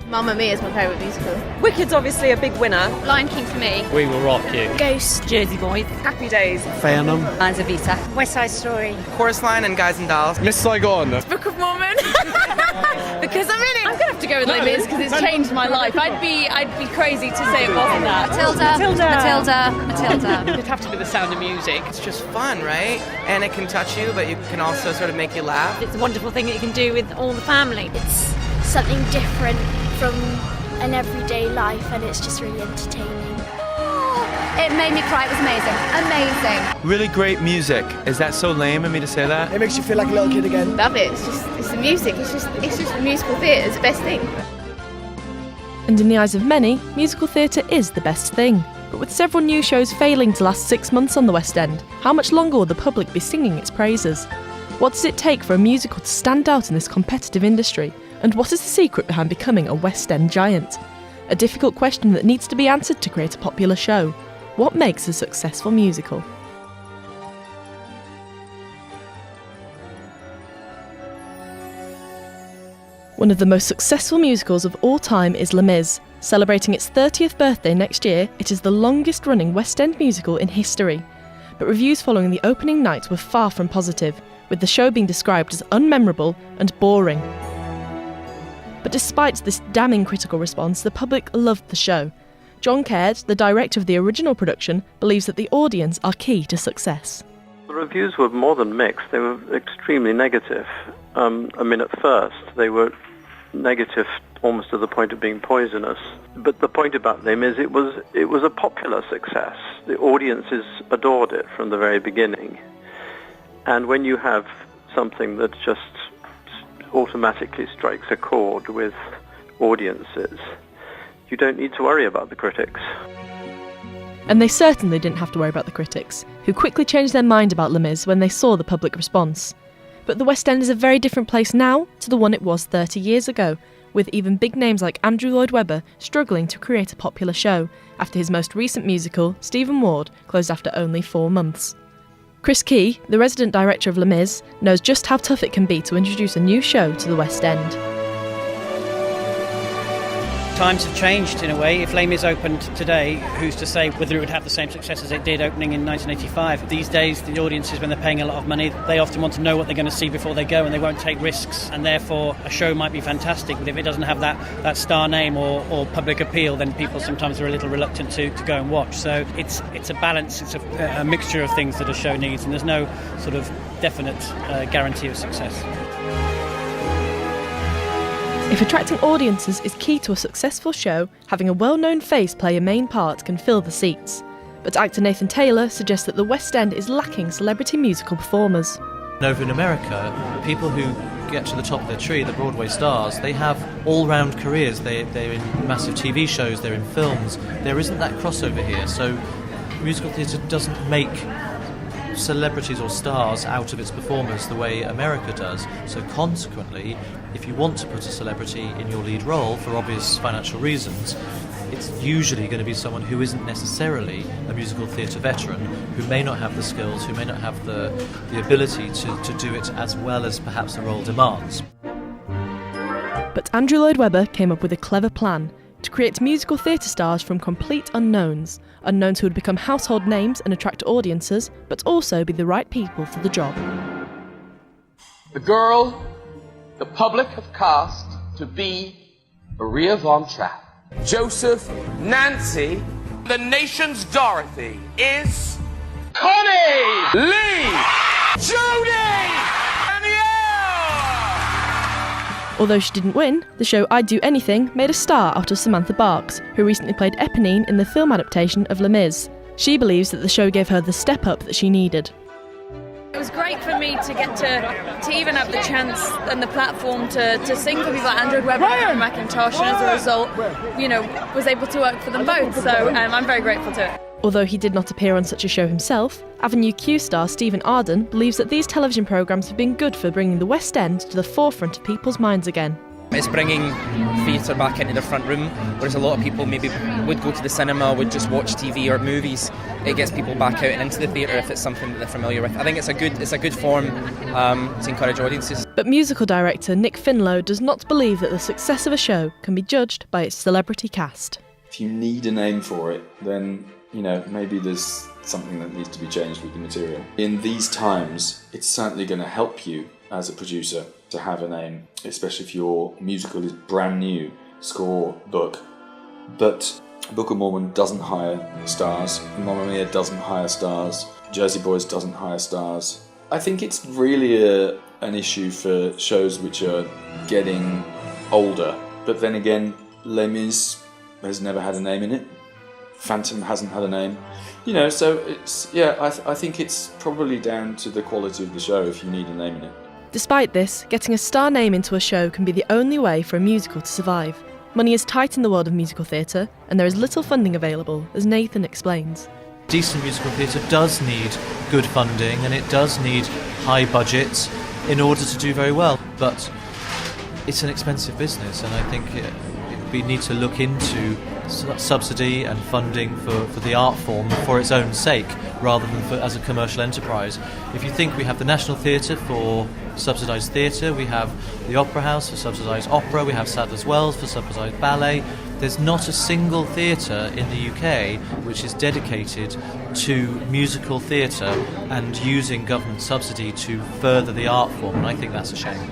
Mamma Mia is my favourite musical. Wicked's obviously a big winner. Lion King for me. We Will Rock You. Ghost. Jersey Boys. Happy Days. Phantom. Lines of Vita. West Side Story. Chorus Line and Guys and Dolls. Miss Saigon. Book of Mormon. Because I'm in it. I'm going to have to go with Les Mis because it's changed my life. I'd be crazy to say it wasn't that. Matilda. It'd have to be The Sound of Music. It's just fun, right? And it can touch you, but it can also sort of make you laugh. It's a wonderful thing that you can do with all the family. It's something different from an everyday life, and it's just really entertaining. It made me cry. It was amazing. Really great music. Is that so lame of me to say that? It makes you feel like a little kid again. Love it. It's the music. It's just musical theatre. It's the best thing. And in the eyes of many, musical theatre is the best thing. But with several new shows failing to last 6 months on the West End, how much longer will the public be singing its praises? What does it take for a musical to stand out in this competitive industry? And what is the secret behind becoming a West End giant? A difficult question that needs to be answered to create a popular show. What makes a successful musical? One of the most successful musicals of all time is Les Mis. Celebrating its 30th birthday next year, it is the longest running West End musical in history. But reviews following the opening night were far from positive, with the show being described as unmemorable and boring. But despite this damning critical response, the public loved the show. John Caird, the director of the original production, believes that the audience are key to success. The reviews were more than mixed, they were extremely negative. At first they were negative almost to the point of being poisonous. But the point about them is it was a popular success. The audiences adored it from the very beginning. And when you have something that just automatically strikes a chord with audiences, you don't need to worry about the critics. And they certainly didn't have to worry about the critics, who quickly changed their mind about Les Mis when they saw the public response. But the West End is a very different place now to the one it was 30 years ago, with even big names like Andrew Lloyd Webber struggling to create a popular show, after his most recent musical, Stephen Ward, closed after only 4 months. Chris Key, the resident director of Les Mis, knows just how tough it can be to introduce a new show to the West End. Times have changed in a way. If Les Mis opened today, who's to say whether it would have the same success as it did opening in 1985? These days, the audiences, when they're paying a lot of money, they often want to know what they're going to see before they go, and they won't take risks. And therefore, a show might be fantastic, but if it doesn't have that star name or public appeal, then people sometimes are a little reluctant to go and watch. So it's a balance, it's a mixture of things that a show needs, and there's no sort of definite guarantee of success. If attracting audiences is key to a successful show, having a well-known face play a main part can fill the seats. But actor Nathan Taylor suggests that the West End is lacking celebrity musical performers. Over in America, people who get to the top of their tree, the Broadway stars, they have all-round careers. They're in massive TV shows, they're in films. There isn't that crossover here, so musical theatre doesn't make celebrities or stars out of its performers the way America does. So consequently, if you want to put a celebrity in your lead role for obvious financial reasons, it's usually going to be someone who isn't necessarily a musical theatre veteran, who may not have the skills, who may not have the ability to do it as well as perhaps the role demands. But Andrew Lloyd Webber came up with a clever plan to create musical theatre stars from complete unknowns who would become household names and attract audiences, but also be the right people for the job. The girl the public have cast to be Maria Von Trapp. Joseph, Nancy, the nation's Dorothy is Connie, Lee, Judy, and Although she didn't win, the show I'd Do Anything made a star out of Samantha Barks, who recently played Eponine in the film adaptation of Les Mis. She believes that the show gave her the step up that she needed. It was great for me to get to even have the chance and the platform to sing for people like Andrew Webber and Macintosh, and as a result, was able to work for them both. So I'm very grateful to it. Although he did not appear on such a show himself, Avenue Q star Stephen Arden believes that these television programmes have been good for bringing the West End to the forefront of people's minds again. It's bringing theatre back into the front room, whereas a lot of people maybe would go to the cinema, would just watch TV or movies. It gets people back out and into the theatre if it's something that they're familiar with. I think it's a good form to encourage audiences. But musical director Nick Finlow does not believe that the success of a show can be judged by its celebrity cast. If you need a name for it, then, maybe there's something that needs to be changed with the material. In these times, it's certainly going to help you as a producer to have a name, especially if your musical is brand new, score, book. But Book of Mormon doesn't hire stars, Mamma Mia doesn't hire stars, Jersey Boys doesn't hire stars. I think it's really an issue for shows which are getting older. But then again, Les Mis has never had a name in it. Phantom hasn't had a name. So it's, I think it's probably down to the quality of the show if you need a name in it. Despite this, getting a star name into a show can be the only way for a musical to survive. Money is tight in the world of musical theatre, and there is little funding available, as Nathan explains. Decent musical theatre does need good funding, and it does need high budgets in order to do very well. But it's an expensive business, and I think we need to look into subsidy and funding for the art form for its own sake, rather than as a commercial enterprise. If you think we have the National Theatre for subsidised theatre, we have the Opera House for subsidised opera, we have Sadler's Wells for subsidised ballet. There's not a single theatre in the UK which is dedicated to musical theatre and using government subsidy to further the art form, and I think that's a shame.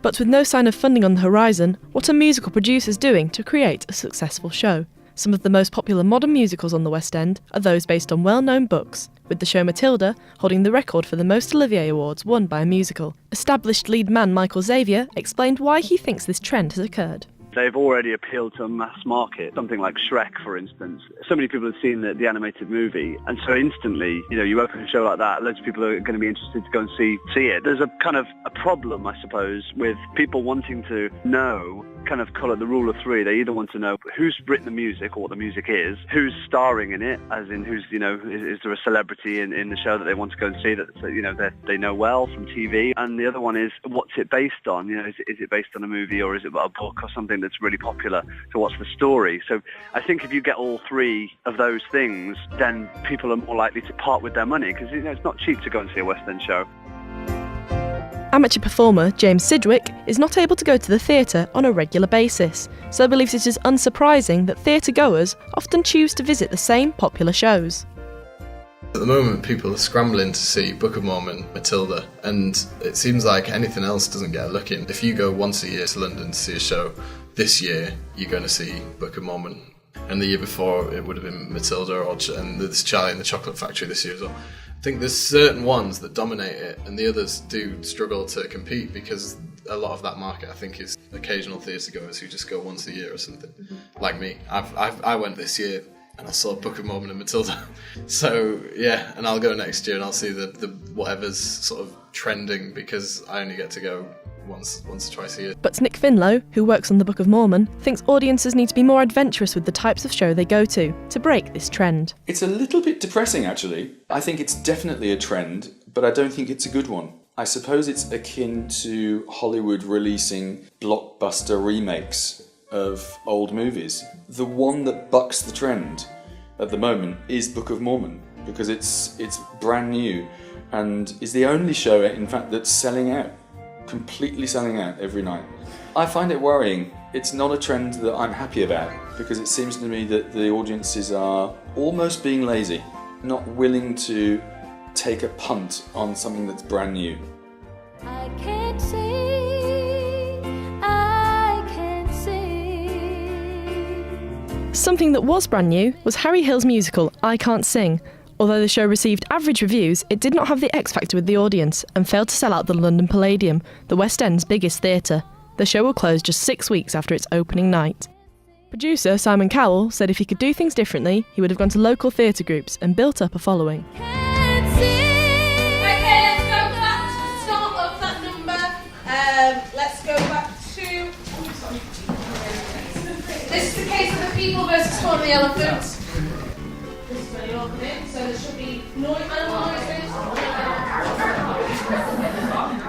But with no sign of funding on the horizon, what are musical producers doing to create a successful show? Some of the most popular modern musicals on the West End are those based on well-known books, with the show Matilda holding the record for the most Olivier Awards won by a musical. Established lead man Michael Xavier explained why he thinks this trend has occurred. They've already appealed to a mass market, something like Shrek, for instance. So many people have seen the animated movie, and so instantly, you open a show like that, loads of people are going to be interested to go and see it. There's a kind of a problem, I suppose, with people wanting to know, kind of call it the rule of three. They either want to know who's written the music or what the music is, who's starring in it, as in who's, is there a celebrity in the show that they want to go and see that they know well from TV, and the other one is what's it based on? Is it based on a movie or is it a book or something that's really popular? So what's the story? So I think if you get all three of those things, then people are more likely to part with their money, because it's not cheap to go and see a West End show. Amateur performer James Sidgwick is not able to go to the theatre on a regular basis, so believes it is unsurprising that theatre goers often choose to visit the same popular shows. At the moment, people are scrambling to see Book of Mormon, Matilda, and it seems like anything else doesn't get a look in. If you go once a year to London to see a show, this year you're going to see Book of Mormon, and the year before it would have been Matilda, and there's Charlie and the Chocolate Factory this year as well. I think there's certain ones that dominate it, and the others do struggle to compete, because a lot of that market, I think, is occasional theatre goers who just go once a year or something. Like me, I went this year and I saw Book of Mormon and Matilda. So yeah, and I'll go next year and I'll see the whatever's sort of trending, because I only get to go once or twice a year. But Nick Finlow, who works on the Book of Mormon, thinks audiences need to be more adventurous with the types of show they go to break this trend. It's a little bit depressing, actually. I think it's definitely a trend, but I don't think it's a good one. I suppose it's akin to Hollywood releasing blockbuster remakes of old movies. The one that bucks the trend at the moment is Book of Mormon, because it's brand new and is the only show, in fact, that's selling out. Completely selling out every night. I find it worrying. It's not a trend that I'm happy about, because it seems to me that the audiences are almost being lazy, not willing to take a punt on something that's brand new. I can't sing, I can't sing. Something that was brand new was Harry Hill's musical I Can't Sing. Although the show received average reviews, it did not have the X factor with the audience and failed to sell out the London Palladium, the West End's biggest theatre. The show will close just 6 weeks after its opening night. Producer Simon Cowell said if he could do things differently, he would have gone to local theatre groups and built up a following. Let's go back to... This is the case of the people versus Corn the Elephant. This is where you open it, so there should be no animal noises.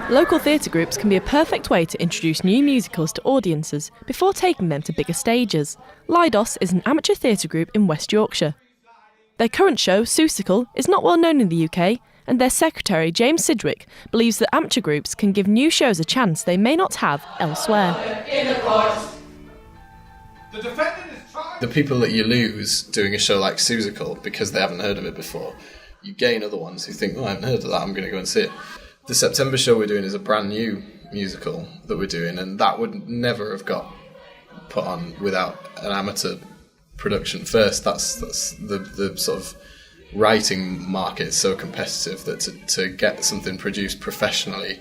Local theatre groups can be a perfect way to introduce new musicals to audiences before taking them to bigger stages. Laydon is an amateur theatre group in West Yorkshire. Their current show, Seussical, is not well known in the UK, and their secretary, James Sidgwick, believes that amateur groups can give new shows a chance they may not have elsewhere. The people that you lose doing a show like Seussical because they haven't heard of it before, you gain other ones who think, I haven't heard of that, I'm going to go and see it. The September show we're doing is a brand new musical that we're doing, and that would never have got put on without an amateur production first. That's the sort of writing market is so competitive that to get something produced professionally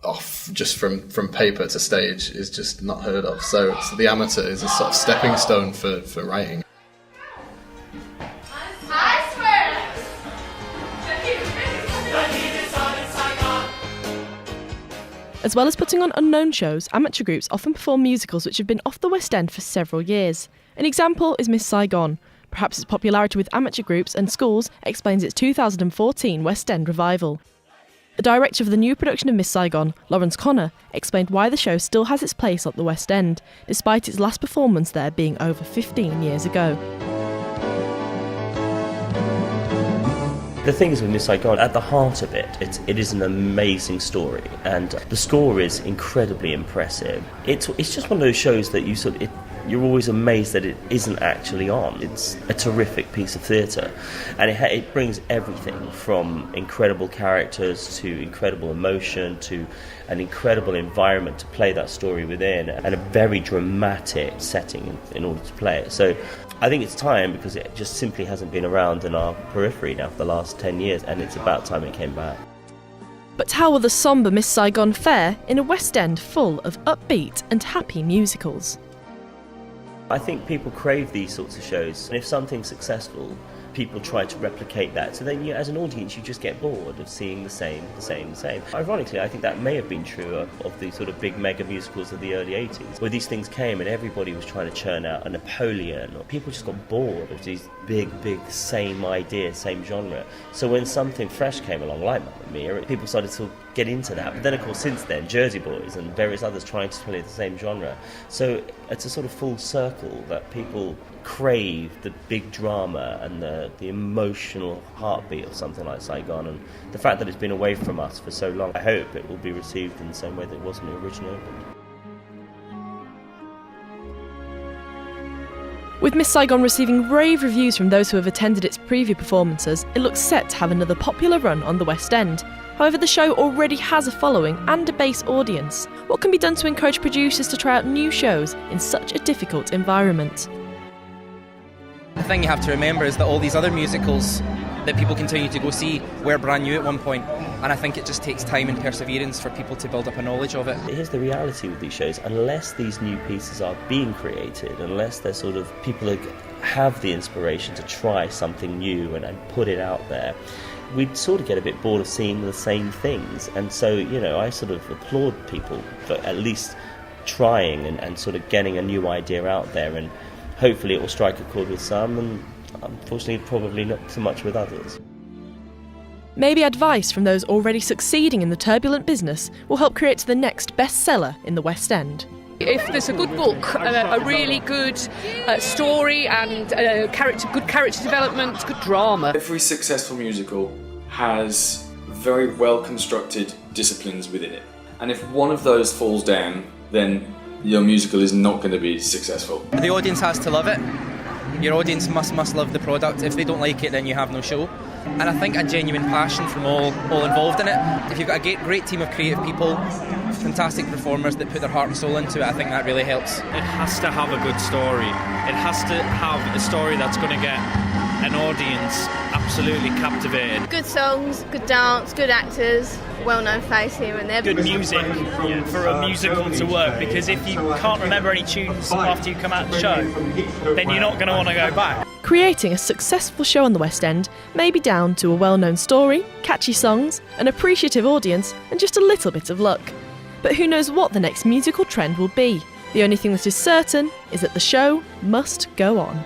off just from paper to stage is just not heard of. So the amateur is a sort of stepping stone for writing. As well as putting on unknown shows, amateur groups often perform musicals which have been off the West End for several years. An example is Miss Saigon. Perhaps its popularity with amateur groups and schools explains its 2014 West End revival. The director of the new production of Miss Saigon, Laurence Connor, explained why the show still has its place at the West End, despite its last performance there being over 15 years ago. The thing is with Miss Saigon, at the heart of it, it is an amazing story, and the score is incredibly impressive. It's just one of those shows that you're always amazed that it isn't actually on. It's a terrific piece of theatre, and it brings everything from incredible characters to incredible emotion to an incredible environment to play that story within, and a very dramatic setting in order to play it. So I think it's time, because it just simply hasn't been around in our periphery now for the last 10 years, and it's about time it came back. But how will the sombre Miss Saigon fare in a West End full of upbeat and happy musicals? I think people crave these sorts of shows, and if something's successful, people try to replicate that. So then, as an audience, you just get bored of seeing the same. Ironically, I think that may have been true of the sort of big mega musicals of the early 80s, where these things came and everybody was trying to churn out a Napoleon, or people just got bored of these big, same idea, same genre. So when something fresh came along, like Mamma Mia, people started to get into that. But then, of course, since then, Jersey Boys and various others trying to play the same genre. So it's a sort of full circle that people crave the big drama and the emotional heartbeat of something like Saigon, and the fact that it's been away from us for so long, I hope it will be received in the same way that it was when it originally opened. With Miss Saigon receiving rave reviews from those who have attended its preview performances, it looks set to have another popular run on the West End. However, the show already has a following and a base audience. What can be done to encourage producers to try out new shows in such a difficult environment? The thing you have to remember is that all these other musicals that people continue to go see were brand new at one point, and I think it just takes time and perseverance for people to build up a knowledge of it. Here's the reality with these shows: unless these new pieces are being created, unless they're sort of people have the inspiration to try something new and put it out there, we'd sort of get a bit bored of seeing the same things. And so, I sort of applaud people for at least trying and sort of getting a new idea out there, and hopefully it will strike a chord with some, and unfortunately probably not so much with others. Maybe advice from those already succeeding in the turbulent business will help create the next bestseller in the West End. If there's a good book, a really good story and good character development, good drama. Every successful musical has very well constructed disciplines within it. And if one of those falls down, then your musical is not going to be successful. The audience has to love it. Your audience must love the product. If they don't like it, then you have no show. And I think a genuine passion from all involved in it. If you've got a great team of creative people, fantastic performers that put their heart and soul into it, I think that really helps. It has to have a good story. It has to have a story that's going to get an audience absolutely captivated. Good songs, good dance, good actors, well-known face here and there. Good music for a musical to work, because if you can't remember any tunes after you come out of the show, then you're not going to want to go back. Creating a successful show on the West End may be down to a well-known story, catchy songs, an appreciative audience, and just a little bit of luck. But who knows what the next musical trend will be? The only thing that is certain is that the show must go on.